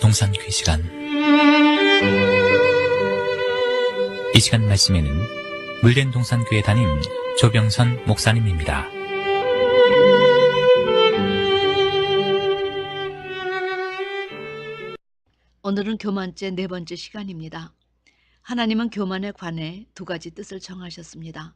동산교회 시간. 이 시간 말씀에는 물된 동산교회 담임 조병선 목사님입니다. 오늘은 교만죄 네 번째 시간입니다. 하나님은 교만에 관해 두 가지 뜻을 정하셨습니다.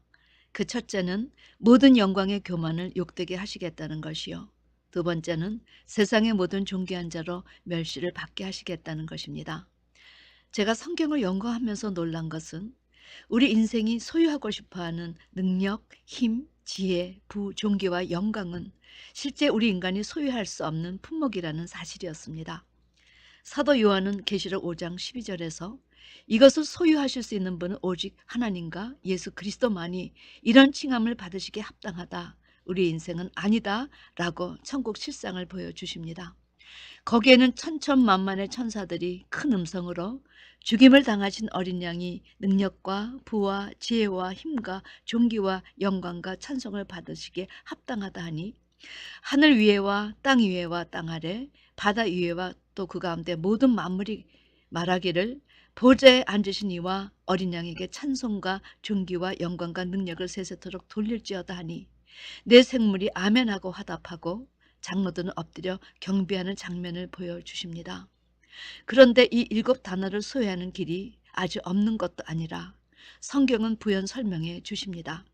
그 첫째는 모든 영광의 교만을 욕되게 하시겠다는 것이요. 두 번째는 세상의 모든 존귀한 자로 멸시를 받게 하시겠다는 것입니다. 제가 성경을 연구하면서 놀란 것은 우리 인생이 소유하고 싶어하는 능력, 힘, 지혜, 부, 존귀와 영광은 실제 우리 인간이 소유할 수 없는 품목이라는 사실이었습니다. 사도 요한은 계시록 5장 12절에서 이것을 소유하실 수 있는 분은 오직 하나님과 예수 그리스도만이 이런 칭함을 받으시기에 합당하다. 우리 인생은 아니다 라고 천국 실상을 보여주십니다. 거기에는 천천만만의 천사들이 큰 음성으로 죽임을 당하신 어린 양이 능력과 부와 지혜와 힘과 존귀와 영광과 찬송을 받으시기에 합당하다 하니 하늘 위에와 땅 위에와 땅 아래 바다 위에와 또 그 가운데 모든 만물이 말하기를 보좌에 앉으신 이와 어린 양에게 찬송과 존귀와 영광과 능력을 세세토록 돌릴지어다 하니 내 생물이 아멘하고 화답하고 장로들은 엎드려 경배하는 장면을 보여주십니다. 그런데 이 7 단어를 소유하는 길이 아주 없는 것도 아니라 성경은 부연 설명해 주십니다.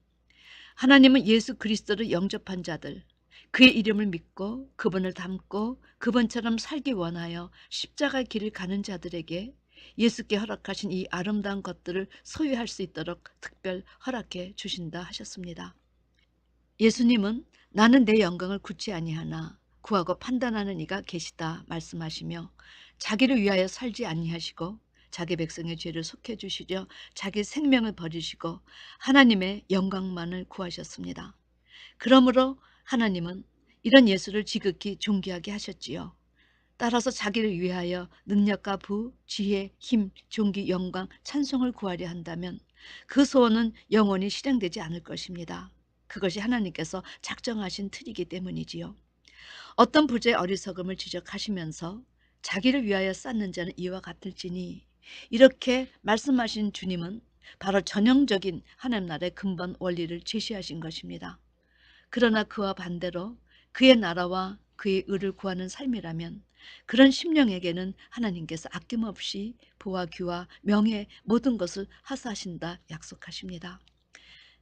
하나님은 예수 그리스도를 영접한 자들, 그의 이름을 믿고 그분을 닮고 그분처럼 살기 원하여 십자가의 길을 가는 자들에게 예수께 허락하신 이 아름다운 것들을 소유할 수 있도록 특별 허락해 주신다 하셨습니다. 예수님은 나는 내 영광을 굳지 아니하나 구하고 판단하는 이가 계시다 말씀하시며 자기를 위하여 살지 아니하시고 자기 백성의 죄를 속해 주시려 자기 생명을 버리시고 하나님의 영광만을 구하셨습니다. 그러므로 하나님은 이런 예수를 지극히 존귀하게 하셨지요. 따라서 자기를 위하여 능력과 부, 지혜, 힘, 존귀, 영광, 찬송을 구하려 한다면 그 소원은 영원히 실행되지 않을 것입니다. 그것이 하나님께서 작정하신 틀이기 때문이지요. 어떤 부자의 어리석음을 지적하시면서 자기를 위하여 쌓는 자는 이와 같을지니 이렇게 말씀하신 주님은 바로 전형적인 하나님 나라의 근본 원리를 제시하신 것입니다. 그러나 그와 반대로 그의 나라와 그의 의를 구하는 삶이라면 그런 심령에게는 하나님께서 아낌없이 부와 귀와 명예 모든 것을 하사하신다 약속하십니다.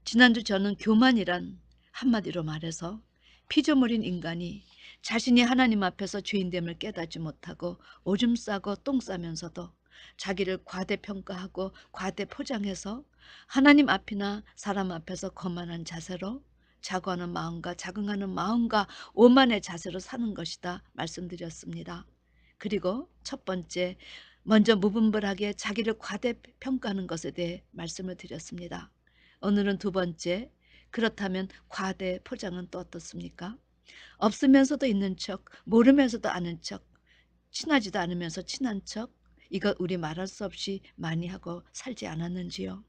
지난주 저는 교만이란 한마디로 말해서 피조물인 인간이 자신이 하나님 앞에서 죄인됨을 깨닫지 못하고 오줌 싸고 똥 싸면서도 자기를 과대평가하고 과대포장해서 하나님 앞이나 사람 앞에서 거만한 자세로 자고하는 마음과 자긍하는 마음과 오만의 자세로 사는 것이다 말씀드렸습니다. 그리고 첫 번째, 먼저 무분별하게 자기를 과대평가하는 것에 대해 말씀을 드렸습니다. 오늘은 두 번째, 그렇다면 과대포장은 또 어떻습니까? 없으면서도 있는 척, 모르면서도 아는 척, 친하지도 않으면서 친한 척, 이것 우리 말할 수 없이 많이 하고 살지 않았는지요?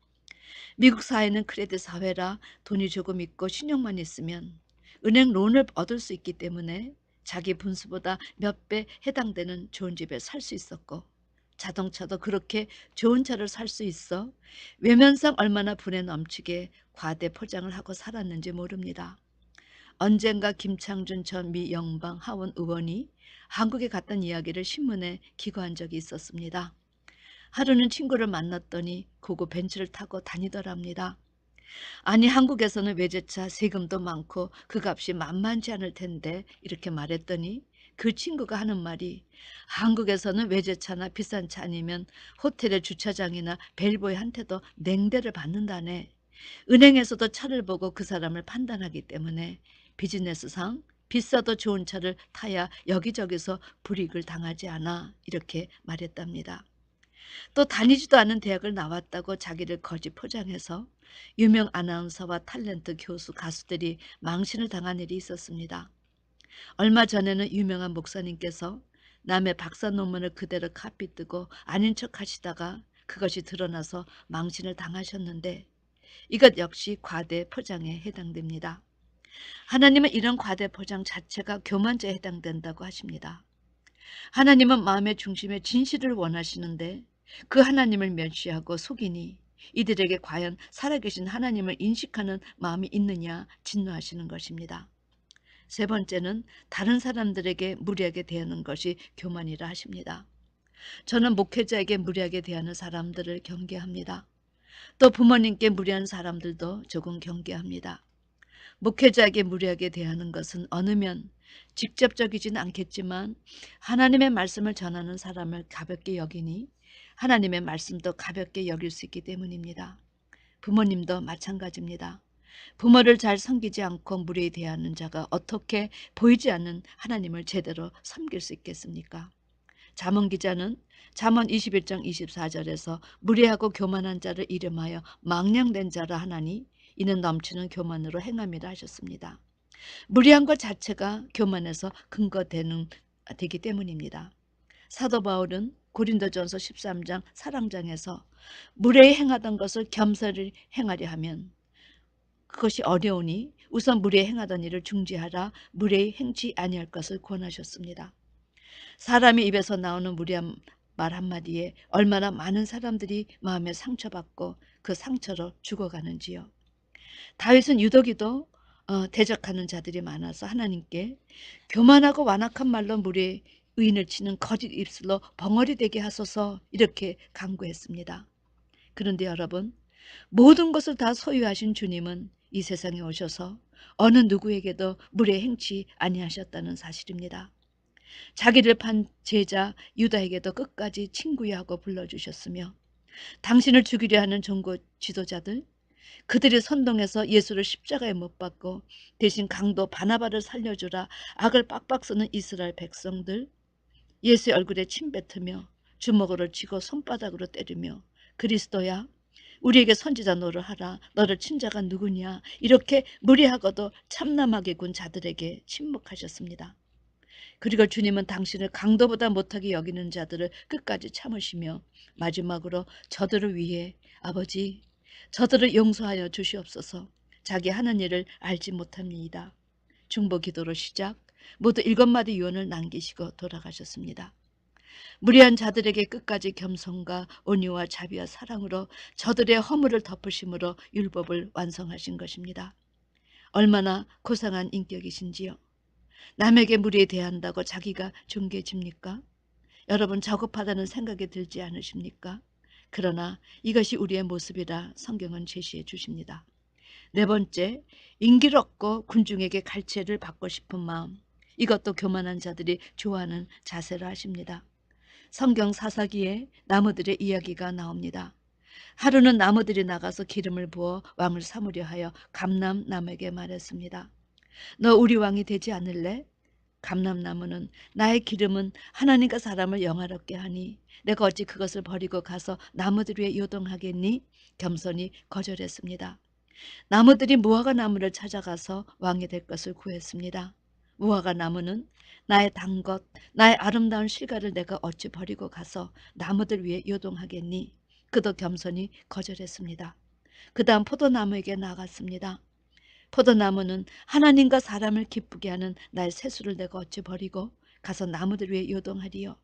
미국 사회는 크레딧 사회라 돈이 조금 있고 신용만 있으면 은행 론을 얻을 수 있기 때문에 자기 분수보다 몇 배 해당되는 좋은 집에 살 수 있었고 자동차도 그렇게 좋은 차를 살 수 있어 외면상 얼마나 분에 넘치게 과대 포장을 하고 살았는지 모릅니다. 언젠가 김창준 전 미 영방 하원 의원이 한국에 갔던 이야기를 신문에 기고한 적이 있었습니다. 하루는 친구를 만났더니 고급 벤츠를 타고 다니더랍니다. 아니 한국에서는 외제차 세금도 많고 그 값이 만만치 않을 텐데 이렇게 말했더니 그 친구가 하는 말이 한국에서는 외제차나 비싼 차 아니면 호텔의 주차장이나 벨보이한테도 냉대를 받는다네. 은행에서도 차를 보고 그 사람을 판단하기 때문에 비즈니스상 비싸도 좋은 차를 타야 여기저기서 불이익을 당하지 않아 이렇게 말했답니다. 또 다니지도 않은 대학을 나왔다고 자기를 거짓 포장해서 유명 아나운서와 탤런트 교수 가수들이 망신을 당한 일이 있었습니다. 얼마 전에는 유명한 목사님께서 남의 박사 논문을 그대로 카피 뜨고 아닌 척 하시다가 그것이 드러나서 망신을 당하셨는데 이것 역시 과대 포장에 해당됩니다. 하나님은 이런 과대 포장 자체가 교만죄에 해당된다고 하십니다. 하나님은 마음의 중심에 진실을 원하시는데 그 하나님을 멸시하고 속이니 이들에게 과연 살아계신 하나님을 인식하는 마음이 있느냐 진노하시는 것입니다. 세 번째는 다른 사람들에게 무례하게 대하는 것이 교만이라 하십니다. 저는 목회자에게 무례하게 대하는 사람들을 경계합니다. 또 부모님께 무례한 사람들도 조금 경계합니다. 목회자에게 무례하게 대하는 것은 어느 면 직접적이진 않겠지만 하나님의 말씀을 전하는 사람을 가볍게 여기니 하나님의 말씀도 가볍게 여길 수 있기 때문입니다. 부모님도 마찬가지입니다. 부모를 잘 섬기지 않고 무례히 대하는 자가 어떻게 보이지 않는 하나님을 제대로 섬길 수 있겠습니까? 잠언 기자는 잠언 21장 24절에서 무례하고 교만한 자를 이름하여 망령된 자라 하나니 이는 넘치는 교만으로 행함이라 하셨습니다. 무례한 것 자체가 교만에서 되기 때문입니다. 사도 바울은 고린도전서 13장 사랑장에서 무례히 행하던 것을 겸손히 행하려 하면 그것이 어려우니 우선 무례히 행하던 일을 중지하라 무례히 행치 아니할 것을 권하셨습니다. 사람의 입에서 나오는 무례한 말 한마디에 얼마나 많은 사람들이 마음에 상처받고 그 상처로 죽어가는지요. 다윗은 유독이도 대적하는 자들이 많아서 하나님께 교만하고 완악한 말로 무례히 의인을 치는 거짓 입술로 벙어리 되게 하소서 이렇게 간구했습니다. 그런데 여러분, 모든 것을 다 소유하신 주님은 이 세상에 오셔서 어느 누구에게도 무례 행치 아니하셨다는 사실입니다. 자기를 판 제자 유다에게도 끝까지 친구야 하고 불러주셨으며 당신을 죽이려 하는 종교 지도자들 그들이 선동해서 예수를 십자가에 못 박고 대신 강도 바나바를 살려주라 악을 빡빡 쓰는 이스라엘 백성들 예수의 얼굴에 침 뱉으며 주먹으로 쥐고 손바닥으로 때리며 그리스도야 우리에게 선지자 노를 하라 너를 친 자가 누구냐 이렇게 무례하고도 참남하게 군 자들에게 침묵하셨습니다. 그리고 주님은 당신을 강도보다 못하게 여기는 자들을 끝까지 참으시며 마지막으로 저들을 위해 아버지 저들을 용서하여 주시옵소서 자기 하는 일을 알지 못합니다. 중보 기도로 시작 모두 7마디 유언을 남기시고 돌아가셨습니다. 무례한 자들에게 끝까지 겸손과 온유와 자비와 사랑으로 저들의 허물을 덮으심으로 율법을 완성하신 것입니다. 얼마나 고상한 인격이신지요. 남에게 무례히 대한다고 자기가 존귀해집니까? 여러분 저급하다는 생각이 들지 않으십니까? 그러나 이것이 우리의 모습이라 성경은 제시해 주십니다. 네 번째, 인기를 얻고 군중에게 갈채를 받고 싶은 마음. 이것도 교만한 자들이 좋아하는 자세라 하십니다. 성경 사사기에 나무들의 이야기가 나옵니다. 하루는 나무들이 나가서 기름을 부어 왕을 삼으려 하여 감람나무에게 말했습니다. 너 우리 왕이 되지 않을래? 감람나무는 나의 기름은 하나님과 사람을 영화롭게 하니 내가 어찌 그것을 버리고 가서 나무들 위에 요동하겠니? 겸손히 거절했습니다. 나무들이 무화과 나무를 찾아가서 왕이 될 것을 구했습니다. 무화과 나무는 나의 단 것, 나의 아름다운 실과를 내가 어찌 버리고 가서 나무들 위에 요동하겠니? 그도 겸손히 거절했습니다. 그 다음 포도나무에게 나갔습니다. 포도나무는 하나님과 사람을 기쁘게 하는 나의 세수를 내가 어찌 버리고 가서 나무들 위에 요동하리요.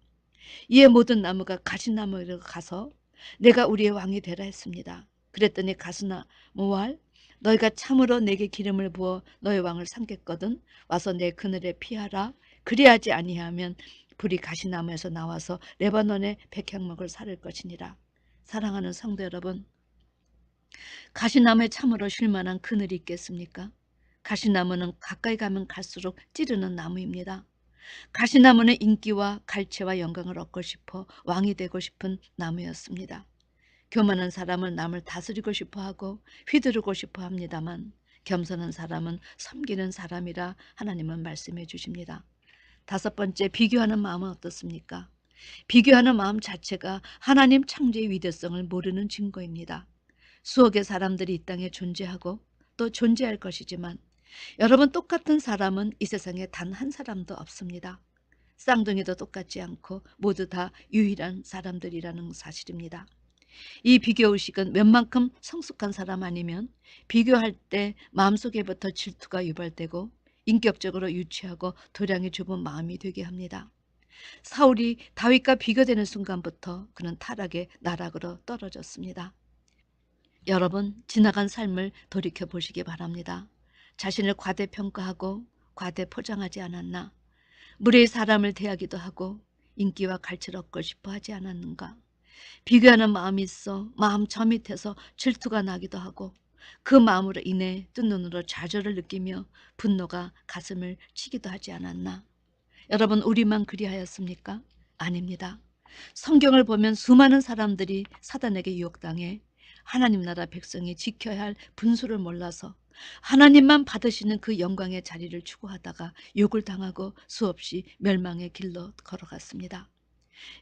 이에 모든 나무가 가시나무로 가서 내가 우리의 왕이 되라 했습니다. 그랬더니 가시나무왈 너희가 참으로 내게 기름을 부어 너의 왕을 삼겠거든 와서 내 그늘에 피하라. 그리하지 아니하면 불이 가시나무에서 나와서 레바논의 백향목을 사를 것이니라. 사랑하는 성도 여러분, 가시나무에 참으로 쉴만한 그늘이 있겠습니까? 가시나무는 가까이 가면 갈수록 찌르는 나무입니다. 가시나무는 인기와 갈채와 영광을 얻고 싶어 왕이 되고 싶은 나무였습니다. 교만한 사람은 남을 다스리고 싶어하고 휘두르고 싶어 합니다만 겸손한 사람은 섬기는 사람이라 하나님은 말씀해 주십니다. 다섯 번째, 비교하는 마음은 어떻습니까? 비교하는 마음 자체가 하나님 창조의 위대성을 모르는 증거입니다. 수억의 사람들이 이 땅에 존재하고 또 존재할 것이지만 여러분 똑같은 사람은 이 세상에 단 한 사람도 없습니다. 쌍둥이도 똑같지 않고 모두 다 유일한 사람들이라는 사실입니다. 이 비교의식은 웬만큼 성숙한 사람 아니면 비교할 때 마음속에부터 질투가 유발되고 인격적으로 유치하고 도량이 좁은 마음이 되게 합니다. 사울이 다윗과 비교되는 순간부터 그는 타락의 나락으로 떨어졌습니다. 여러분, 지나간 삶을 돌이켜 보시기 바랍니다. 자신을 과대평가하고 과대포장하지 않았나? 무례히 사람을 대하기도 하고 인기와 갈취를 얻고 싶어 하지 않았는가? 비교하는 마음이 있어 마음 저 밑에서 질투가 나기도 하고 그 마음으로 인해 뜬 눈으로 좌절을 느끼며 분노가 가슴을 치기도 하지 않았나? 여러분, 우리만 그리하였습니까? 아닙니다. 성경을 보면 수많은 사람들이 사단에게 유혹당해 하나님 나라 백성이 지켜야 할 분수를 몰라서 하나님만 받으시는 그 영광의 자리를 추구하다가 욕을 당하고 수없이 멸망의 길로 걸어갔습니다.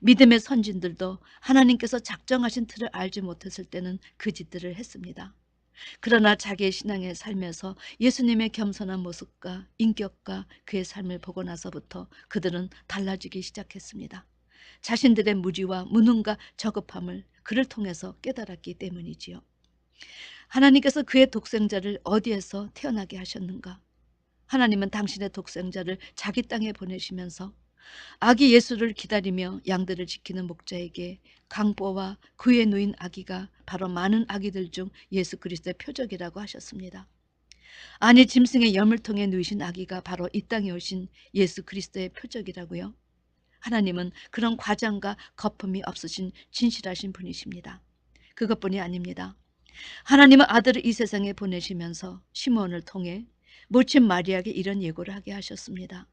믿음의 선진들도 하나님께서 작정하신 틀을 알지 못했을 때는 그 짓들을 했습니다. 그러나 자기의 신앙의 삶에서 예수님의 겸손한 모습과 인격과 그의 삶을 보고 나서부터 그들은 달라지기 시작했습니다. 자신들의 무지와 무능과 저급함을 그를 통해서 깨달았기 때문이지요. 하나님께서 그의 독생자를 어디에서 태어나게 하셨는가? 하나님은 당신의 독생자를 자기 땅에 보내시면서 아기 예수를 기다리며 양들을 지키는 목자에게 강보와 그의 누인 아기가 바로 많은 아기들 중 예수 그리스도의 표적이라고 하셨습니다. 아니, 짐승의 염을통에 누이신 아기가 바로 이 땅에 오신 예수 그리스도의 표적이라고요? 하나님은 그런 과장과 거품이 없으신 진실하신 분이십니다. 그것뿐이 아닙니다. 하나님은 아들을 이 세상에 보내시면서 시므온을 통해 모친 마리아에게 이런 예고를 하게 하셨습니다.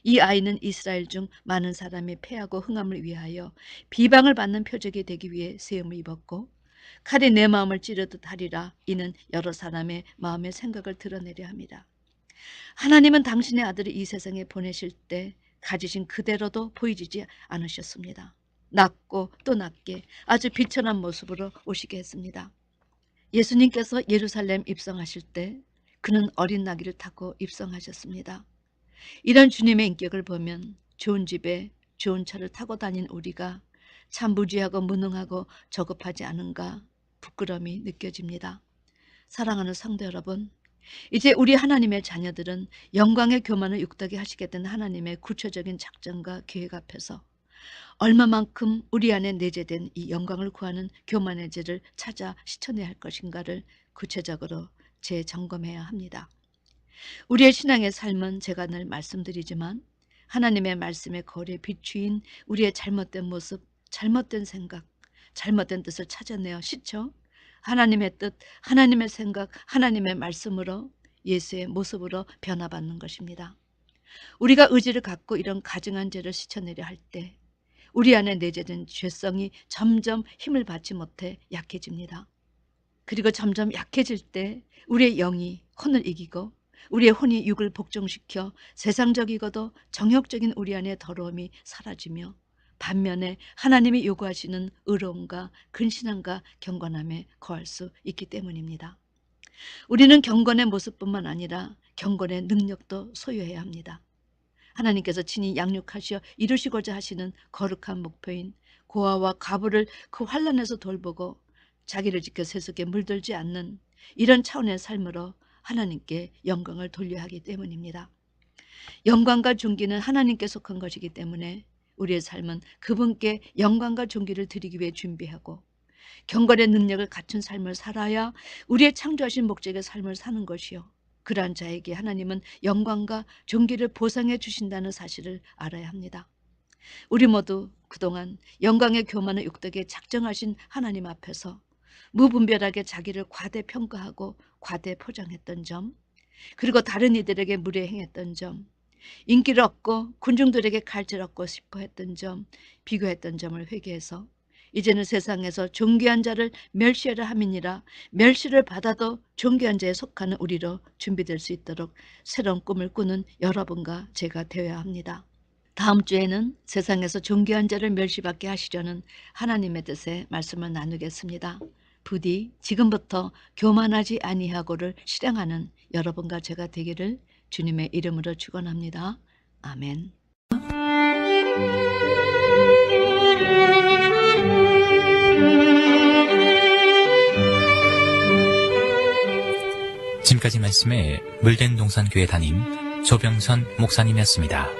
이 아이는 이스라엘 중 많은 사람의 패하고 흥함을 위하여 비방을 받는 표적이 되기 위해 세움을 입었고 칼이 내 마음을 찌르듯 하리라. 이는 여러 사람의 마음의 생각을 드러내려 합니다. 하나님은 당신의 아들을 이 세상에 보내실 때 가지신 그대로도 보이지 않으셨습니다. 낮고 또 낮게 아주 비천한 모습으로 오시게 했습니다. 예수님께서 예루살렘 입성하실 때 그는 어린 나귀를 타고 입성하셨습니다. 이런 주님의 인격을 보면 좋은 집에 좋은 차를 타고 다닌 우리가 참 무지하고 무능하고 저급하지 않은가 부끄러움이 느껴집니다. 사랑하는 성도 여러분, 이제 우리 하나님의 자녀들은 영광의 교만을 육덕에 하시겠다는 하나님의 구체적인 작전과 계획 앞에서 얼마만큼 우리 안에 내재된 이 영광을 구하는 교만의 죄를 찾아 씻어내야 할 것인가를 구체적으로 재점검해야 합니다. 우리의 신앙의 삶은 제가 늘 말씀드리지만 하나님의 말씀의 거리에 비추인 우리의 잘못된 모습, 잘못된 생각, 잘못된 뜻을 찾아내어 씻어 하나님의 뜻, 하나님의 생각, 하나님의 말씀으로 예수의 모습으로 변화받는 것입니다. 우리가 의지를 갖고 이런 가증한 죄를 씻어내려 할 때 우리 안에 내재된 죄성이 점점 힘을 받지 못해 약해집니다. 그리고 점점 약해질 때 우리의 영이 혼을 이기고 우리의 혼이 육을 복종시켜 세상적이고도 정욕적인 우리 안의 더러움이 사라지며 반면에 하나님이 요구하시는 의로움과 근신함과 경건함에 거할 수 있기 때문입니다. 우리는 경건의 모습뿐만 아니라 경건의 능력도 소유해야 합니다. 하나님께서 친히 양육하시어 이루시고자 하시는 거룩한 목표인 고아와 과부를 그 환난에서 돌보고 자기를 지켜 세속에 물들지 않는 이런 차원의 삶으로 하나님께 영광을 돌려야 하기 때문입니다. 영광과 존귀는 하나님께 속한 것이기 때문에 우리의 삶은 그분께 영광과 존귀를 드리기 위해 준비하고 경건의 능력을 갖춘 삶을 살아야 우리의 창조하신 목적의 삶을 사는 것이요. 그러한 자에게 하나님은 영광과 존귀를 보상해 주신다는 사실을 알아야 합니다. 우리 모두 그동안 영광의 교만을 육덕에 작정하신 하나님 앞에서 무분별하게 자기를 과대평가하고 과대포장했던 점, 그리고 다른 이들에게 무례행했던 점, 인기를 얻고 군중들에게 갈채를 얻고 싶어 했던 점, 비교했던 점을 회개해서 이제는 세상에서 존귀한 자를 멸시하려 함이니라 멸시를 받아도 존귀한 자에 속하는 우리로 준비될 수 있도록 새로운 꿈을 꾸는 여러분과 제가 되어야 합니다. 다음 주에는 세상에서 존귀한 자를 멸시받게 하시려는 하나님의 뜻의 말씀을 나누겠습니다. 부디 지금부터 교만하지 아니하고를 실행하는 여러분과 제가 되기를 주님의 이름으로 축원합니다. 아멘. 지금까지 말씀에 물된 동산교회 담임 조병선 목사님이었습니다.